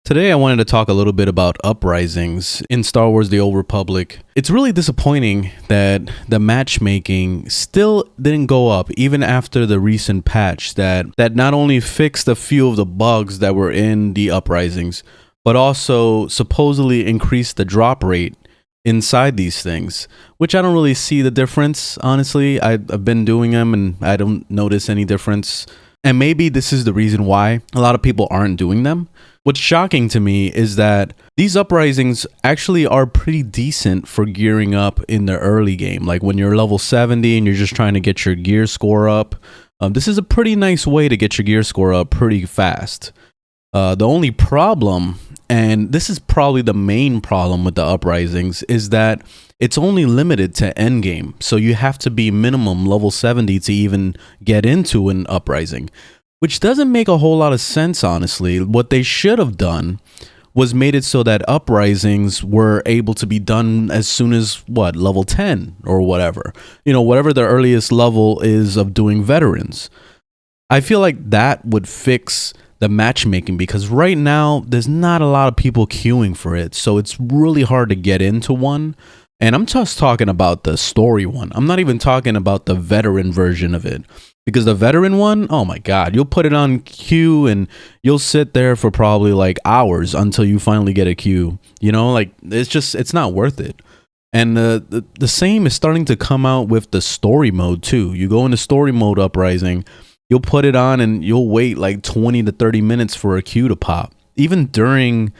Today I wanted to talk a little bit about Uprisings in Star Wars The Old Republic. It's really disappointing that the matchmaking still didn't go up even after the recent patch that not only fixed a few of the bugs that were in the Uprisings, but also supposedly increased the drop rate inside these things, which I don't really see the difference, honestly. I've been doing them and I don't notice any difference. And maybe this is the reason why a lot of people aren't doing them. What's shocking to me is that these Uprisings actually are pretty decent for gearing up in the early game. Like when you're level 70 and you're just trying to get your gear score up, this is a pretty nice way to get your gear score up pretty fast. The only problem, and this is probably the main problem with the Uprisings, is that it's only limited to endgame. So you have to be minimum level 70 to even get into an Uprising, which doesn't make a whole lot of sense, honestly. What they should have done was made it so that Uprisings were able to be done as soon as, what, level 10 or whatever. You know, whatever the earliest level is of doing veterans. I feel like that would fix the matchmaking, because right now there's not a lot of people queuing for it. So it's really hard to get into one. And I'm just talking about the story one. I'm not even talking about the veteran version of it. Because the veteran one, oh my God, you'll put it on queue and you'll sit there for probably like hours until you finally get a queue. You know, like it's not worth it. And the same is starting to come out with the story mode too. You go into story mode Uprising, you'll put it on and you'll wait like 20 to 30 minutes for a queue to pop. Even during,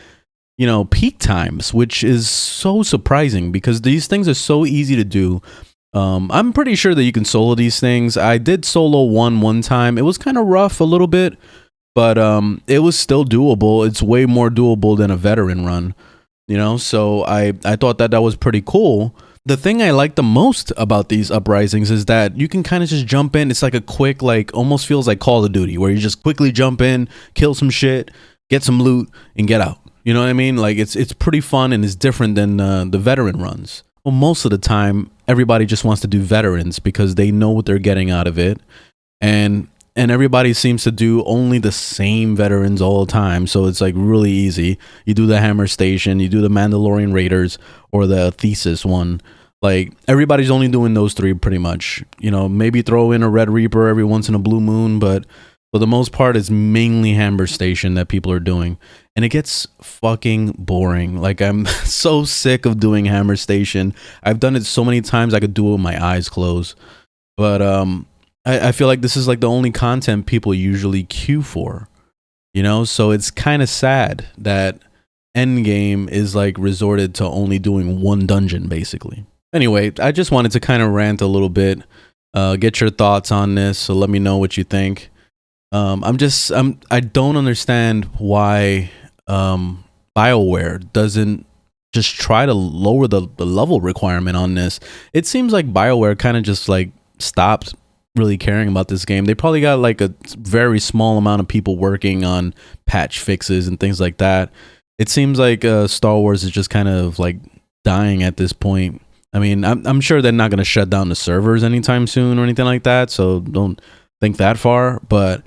you know, peak times, which is so surprising because these things are so easy to do. I'm pretty sure that you can solo these things. I did solo one time. It was kind of rough a little bit, but it was still doable. It's way more doable than a veteran run, you know? So I thought that was pretty cool. The thing I like the most about these Uprisings is that you can kind of just jump in. It's like a quick, like almost feels like Call of Duty, where you just quickly jump in, kill some shit, get some loot, and get out. You know what I mean? Like it's pretty fun and it's different than the veteran runs. Well, most of the time, everybody just wants to do veterans because they know what they're getting out of it. And everybody seems to do only the same veterans all the time. So it's like really easy. You do the Hammer Station, you do the Mandalorian Raiders, or the Thesis one. Like everybody's only doing those three pretty much. You know, maybe throw in a Red Reaper every once in a blue moon, but for the most part, it's mainly Hammer Station that people are doing. And it gets fucking boring. Like, I'm so sick of doing Hammer Station. I've done it so many times I could do it with my eyes closed. But I feel like this is like the only content people usually queue for. You know? So it's kind of sad that endgame is like resorted to only doing one dungeon, basically. Anyway, I just wanted to kind of rant a little bit. Get your thoughts on this. So let me know what you think. I don't understand why BioWare doesn't just try to lower the level requirement on this. It seems like BioWare kind of just like stopped really caring about this game. They probably got like a very small amount of people working on patch fixes and things like that. It seems like Star Wars is just kind of like dying at this point. I mean, I'm sure they're not going to shut down the servers anytime soon or anything like that, so don't think that far, but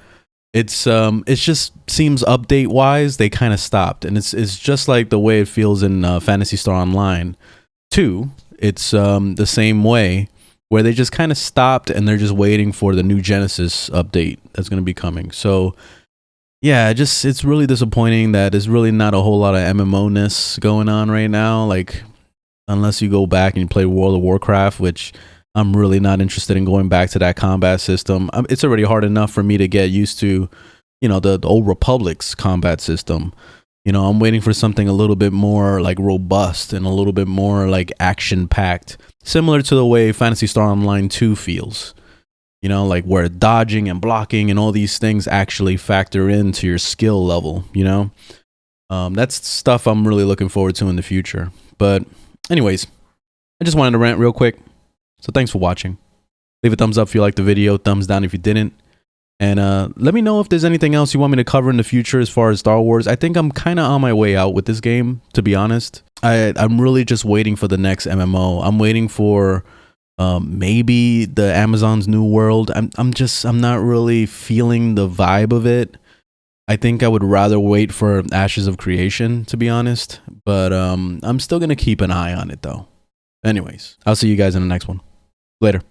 it just seems update wise they kind of stopped, and it's just like the way it feels in Phantasy Star Online 2. It's the same way, where they just kind of stopped and they're just waiting for the new Genesis update that's going to be coming. So yeah, it's really disappointing that there's really not a whole lot of MMO-ness going on right now, like unless you go back and you play World of Warcraft, which I'm really not interested in going back to that combat system. It's already hard enough for me to get used to, you know, the old Republic's combat system. You know, I'm waiting for something a little bit more like robust and a little bit more like action packed, similar to the way Phantasy Star Online 2 feels. You know, like where dodging and blocking and all these things actually factor into your skill level, you know? That's stuff I'm really looking forward to in the future. But anyways, I just wanted to rant real quick. So thanks for watching. Leave a thumbs up if you liked the video, thumbs down if you didn't. And let me know if there's anything else you want me to cover in the future as far as Star Wars. I think I'm kind of on my way out with this game, to be honest. I'm really just waiting for the next MMO. I'm waiting for maybe the Amazon's New World. I'm not really feeling the vibe of it. I think I would rather wait for Ashes of Creation, to be honest. But I'm still going to keep an eye on it, though. Anyways, I'll see you guys in the next one. Later.